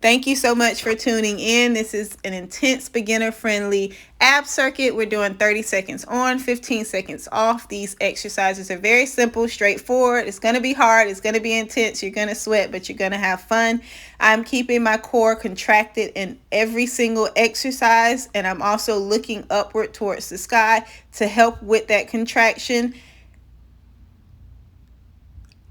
Thank you so much for tuning in. This is an intense beginner-friendly ab circuit. We're doing 30 seconds on, 15 seconds off. These exercises are very simple, straightforward. It's going to be hard. It's going to be intense. You're going to sweat, but you're going to have fun. I'm keeping my core contracted in every single exercise, and I'm also looking upward towards the sky to help with that contraction.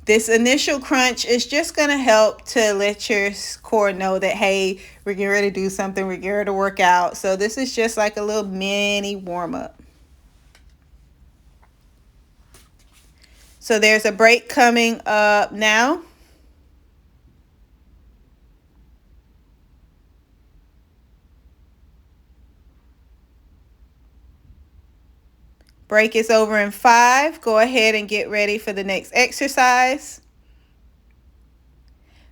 This initial crunch is just going to help to let your core know that, hey, we're getting ready to do something. We're getting ready to work out. So this is just like a little mini warm-up. So there's a break coming up now. Break is over in 5. Go ahead and get ready for the next exercise.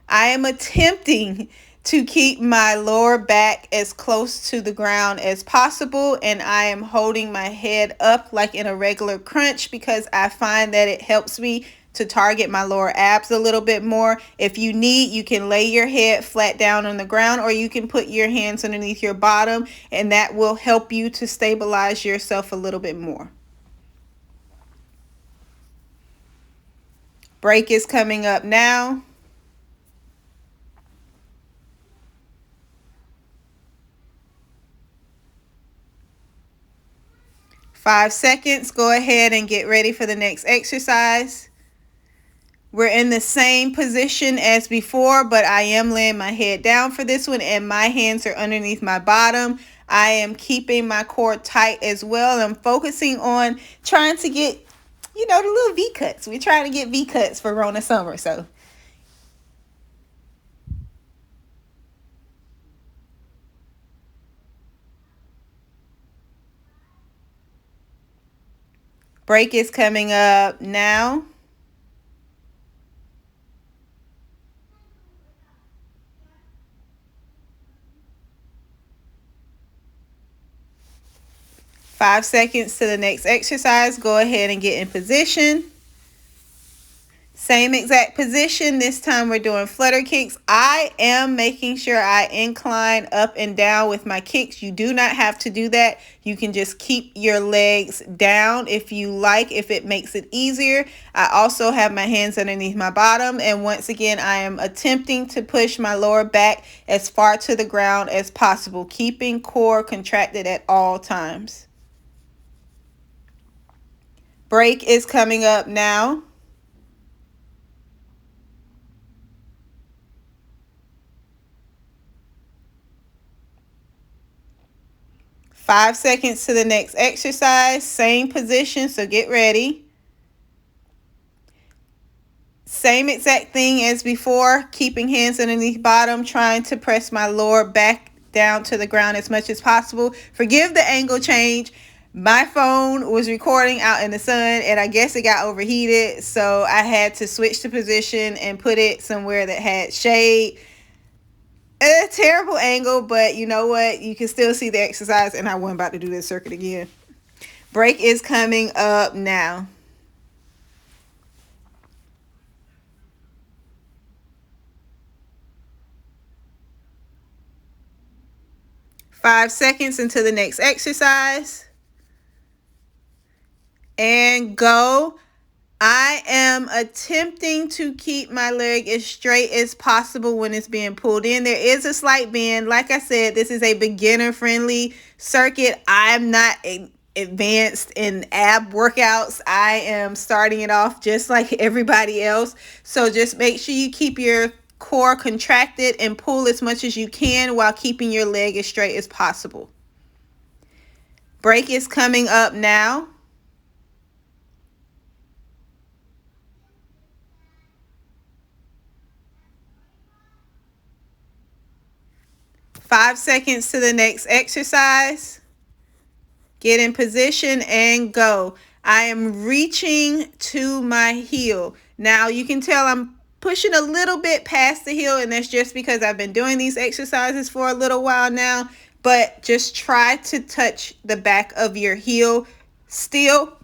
I am attempting to keep my lower back as close to the ground as possible, and I am holding my head up like in a regular crunch because I find that it helps me to target my lower abs a little bit more. If you need, you can lay your head flat down on the ground, or you can put your hands underneath your bottom, and that will help you to stabilize yourself a little bit more. Break is coming up now. Five seconds. Go ahead and get ready for the next exercise. We're in the same position as before, but I am laying my head down for this one, and my hands are underneath my bottom. I am keeping my core tight as well. I'm focusing on trying to get, the little V cuts. We're trying to get V cuts for Rona Summer, so. Break is coming up now. Five seconds to the next exercise. Go ahead and get in position. Same exact position. This time we're doing flutter kicks. I am making sure I incline up and down with my kicks. You do not have to do that. You can just keep your legs down if you like, if it makes it easier. I also have my hands underneath my bottom. And once again, I am attempting to push my lower back as far to the ground as possible, keeping core contracted at all times. Break is coming up now. Five seconds to the next exercise. Same position, so get ready. Same exact thing as before, keeping hands underneath bottom, trying to press my lower back down to the ground as much as possible. Forgive the angle change. My phone was recording out in the sun, and I guess it got overheated, so I had to switch the position and put it somewhere that had shade. A terrible angle, but you know what? You can still see the exercise, and I wasn't about to do this circuit again. Break is coming up now. Five seconds into the next exercise. And go. I am attempting to keep my leg as straight as possible when it's being pulled in. There is a slight bend. Like I said, this is a beginner-friendly circuit. I'm not advanced in ab workouts. I am starting it off just like everybody else. So just make sure you keep your core contracted and pull as much as you can while keeping your leg as straight as possible. Break is coming up now. Five seconds to the next exercise. Get in position and go. I am reaching to my heel. Now you can tell I'm pushing a little bit past the heel, and that's just because I've been doing these exercises for a little while now. But just try to touch the back of your heel. Still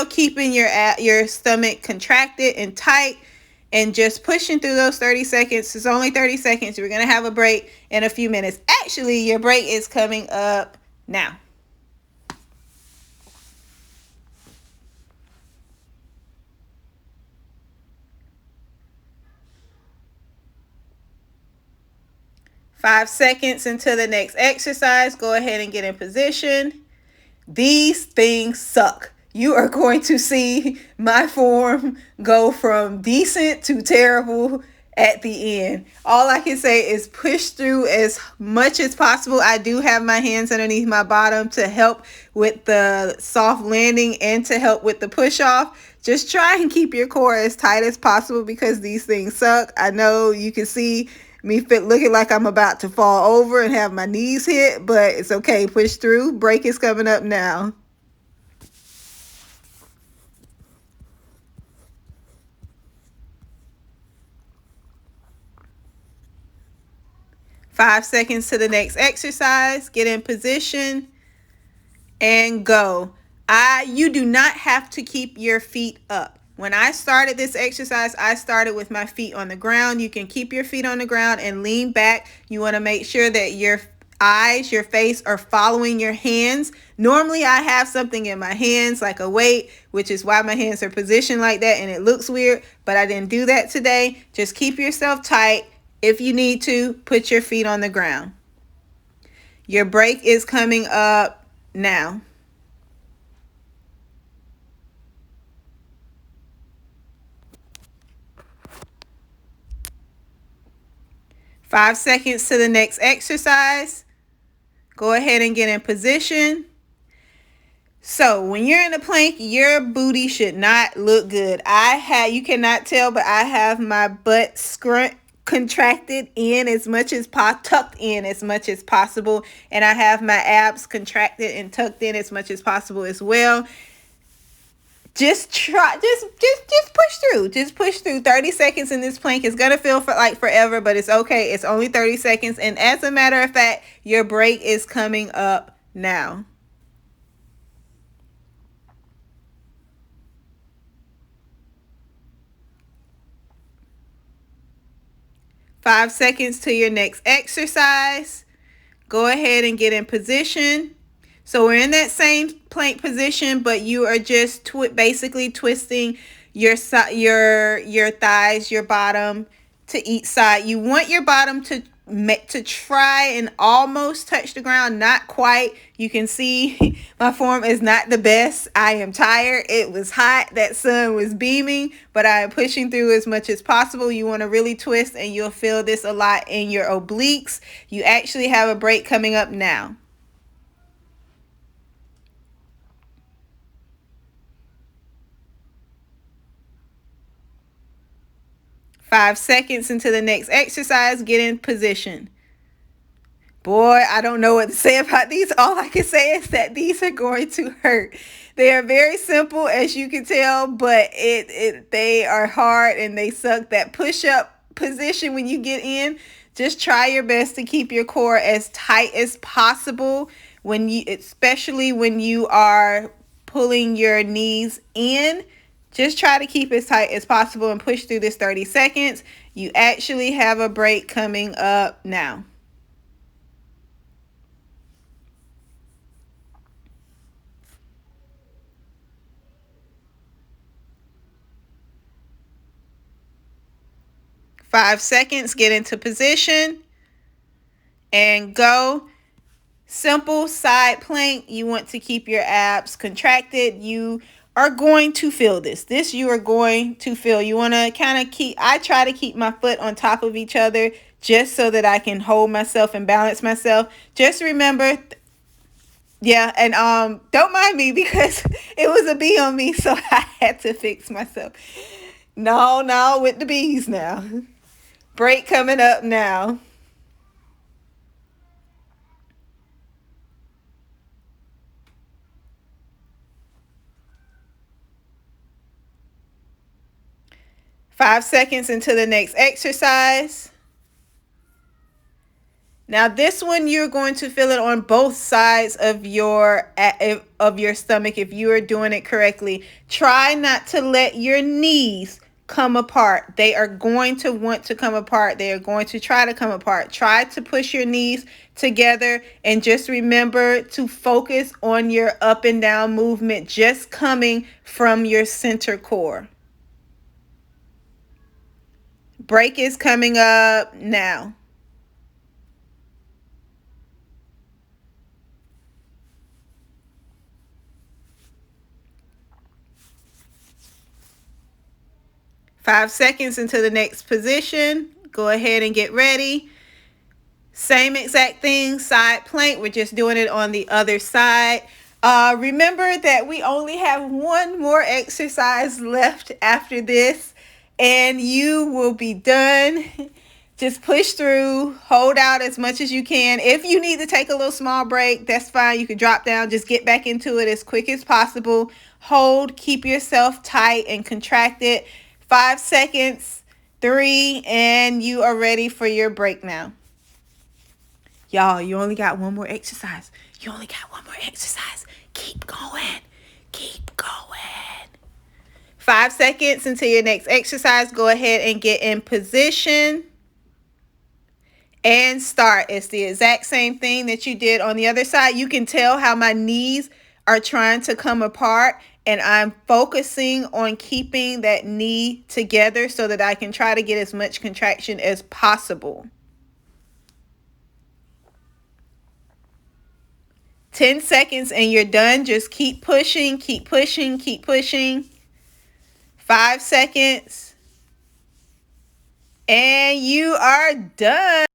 keeping your stomach contracted and tight. and just pushing through those 30 seconds. It's only 30 seconds. We're going to have a break in a few minutes. Actually, your break is coming up now. Five seconds into the next exercise. Go ahead and get in position. These things suck. You are going to see my form go from decent to terrible at the end. All I can say is push through as much as possible. I do have my hands underneath my bottom to help with the soft landing and to help with the push off. Just try and keep your core as tight as possible because these things suck. I know you can see me looking like I'm about to fall over and have my knees hit, but it's okay. Push through. Break is coming up now. Five seconds to the next exercise. Get in position and go. You do not have to keep your feet up. When I started this exercise, I started with my feet on the ground. You can keep your feet on the ground and lean back. You want to make sure that your eyes, your face are following your hands. Normally I have something in my hands like a weight, which is why my hands are positioned like that and it looks weird, but I didn't do that today. Just keep yourself tight. If you need to, put your feet on the ground. Your break is coming up now. Five seconds to the next exercise. Go ahead and get in position. So when you're in a plank, your booty should not look good. You cannot tell, but I have my butt contracted in as much as tucked in as much as possible, and I have my abs contracted and tucked in as much as possible as well. Just push through. Just push through. 30 seconds in this plank is going to feel like forever, but it's okay. It's only 30 seconds. And as a matter of fact, your break is coming up now. Five seconds to your next exercise. Go ahead and get in position. So we're in that same plank position, but you are just basically twisting your thighs, your bottom to each side. You want your bottom to try and almost touch the ground, not quite. You can see my form is not the best. I am tired. It was hot. That sun was beaming, but I am pushing through as much as possible. You want to really twist, and you'll feel this a lot in your obliques. You actually have a break coming up now. Five seconds into the next exercise, get in position. Boy, I don't know what to say about these. All I can say is that these are going to hurt. They are very simple, as you can tell, but they are hard and they suck. That push-up position when you get in, just try your best to keep your core as tight as possible, especially when you are pulling your knees in. Just try to keep as tight as possible and push through this 30 seconds. You actually have a break coming up now. Five seconds, get into position and go. Simple side plank. You want to keep your abs contracted. You are going to feel this. You are going to feel. You want to kind of I try to keep my foot on top of each other just so that I can hold myself and balance myself. Just remember, yeah, and don't mind me because it was a bee on me, so I had to fix myself. No, with the bees now. Break coming up now. Five seconds into the next exercise. Now this one, you're going to feel it on both sides of your stomach if you are doing it correctly. Try not to let your knees come apart. They are going to want to come apart. They are going to try to come apart. Try to push your knees together, and just remember to focus on your up and down movement just coming from your center core. Break is coming up now. Five seconds into the next position. Go ahead and get ready. Same exact thing, side plank. We're just doing it on the other side. Remember that we only have one more exercise left after this, and you will be done. Just push through, hold out as much as you can. If you need to take a little small break, that's fine. You can drop down, just get back into it as quick as possible. Hold, keep yourself tight and contracted. 5 seconds, 3, and you are ready for your break now. Y'all, you only got one more exercise. You only got one more exercise. Keep going. Keep going. 5 seconds until your next exercise. Go ahead and get in position. And start. It's the exact same thing that you did on the other side. You can tell how my knees are trying to come apart. And I'm focusing on keeping that knee together so that I can try to get as much contraction as possible. 10 seconds and you're done. Just keep pushing, keep pushing, keep pushing. 5 seconds. And you are done.